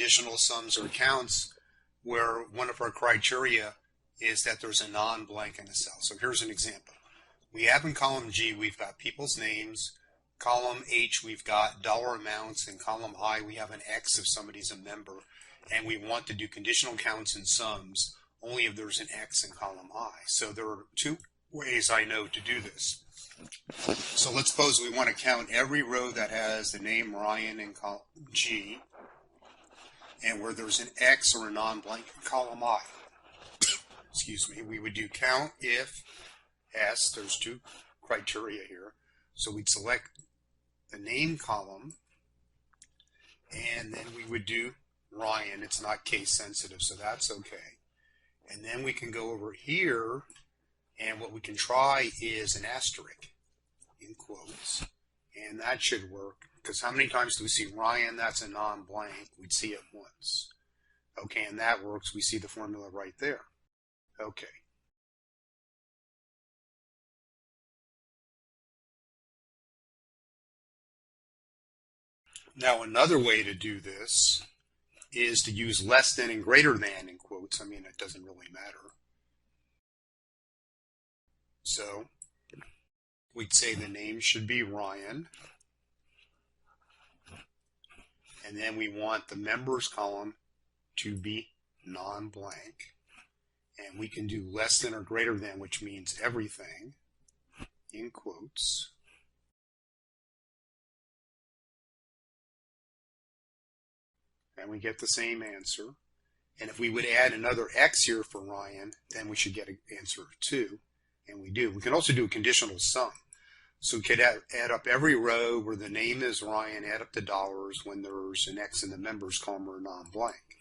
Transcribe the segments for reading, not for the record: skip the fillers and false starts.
conditional sums or counts where one of our criteria is that there's a non-blank in the cell. So here's an example. We have in column G, we've got people's names. Column H, we've got dollar amounts. In column I, we have an X if somebody's a member. And we want to do conditional counts and sums only if there's an X in column I. So there are two ways I know to do this. So let's suppose we want to count every row that has the name Ryan in column G and where there's an X or a non-blank in column I. Excuse me, we would do count if S, there's two criteria here. So we'd select the name column and then we would do Ryan. It's not case sensitive, so that's okay. And then we can go over here and what we can try is an asterisk in quotes. And that should work because how many times do we see Ryan? That's a non-blank. We'd see it once. Okay, and that works. We see the formula right there. Okay. Now another way to do this is to use less than and greater than in quotes. I mean, it doesn't really matter. So we'd say the name should be Ryan. And then we want the members column to be non-blank. And we can do less than or greater than, which means everything, in quotes. And we get the same answer. And if we would add another X here for Ryan, then we should get an answer 2. And we do. We can also do a conditional sum. So we could add up every row where the name is Ryan, add up the dollars when there's an X in the members column or non-blank.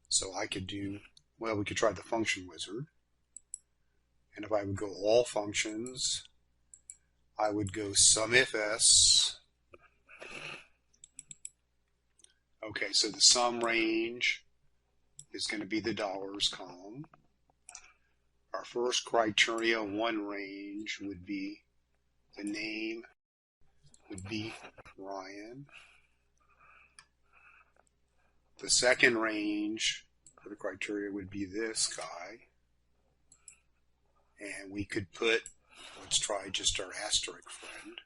So I could do, well, we could try the function wizard. And if I would go all functions, I would go SUMIFS. Okay, so the sum range is going to be the dollars column. Our first criteria, one range, would be the name would be Ryan. The second range for the criteria would be this guy. And we could put, let's try just our asterisk friend.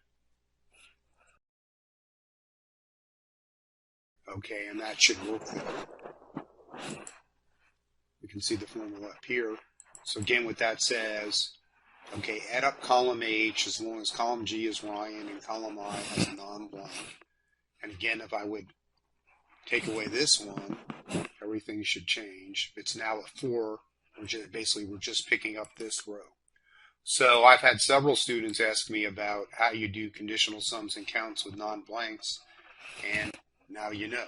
Okay, and that should work there. We can see the formula up here. So again, what that says, okay, add up column H as long as column G is Ryan and column I has a non-blank. And again, if I would take away this one, everything should change. It's now a 4. Basically, we're just picking up this row. So I've had several students ask me about how you do conditional sums and counts with non-blanks, and now you know.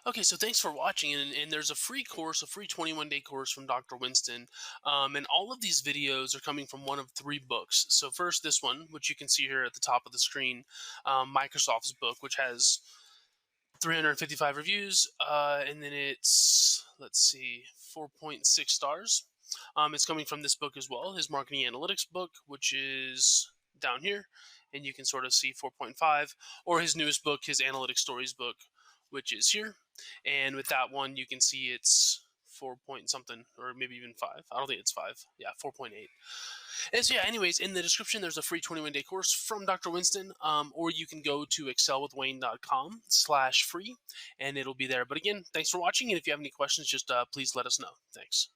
Okay, so thanks for watching, and there's a free course, a free 21-day course from Dr. Winston, and all of these videos are coming from one of 3 books. So first, this one, which you can see here at the top of the screen, Microsoft's book, which has 355 reviews, and then it's, let's see, 4.6 stars. It's coming from this book as well, his marketing analytics book, which is down here, and you can sort of see 4.5, or his newest book, his analytic stories book, which is here. And with that one, you can see it's 4 point something, or maybe even 5. I don't think it's 5. Yeah, 4.8. And so yeah, anyways, in the description, there's a free 21-day course from Dr. Winston, or you can go to excelwithwayne.com/free, and it'll be there. But again, thanks for watching, and if you have any questions, just please let us know. Thanks.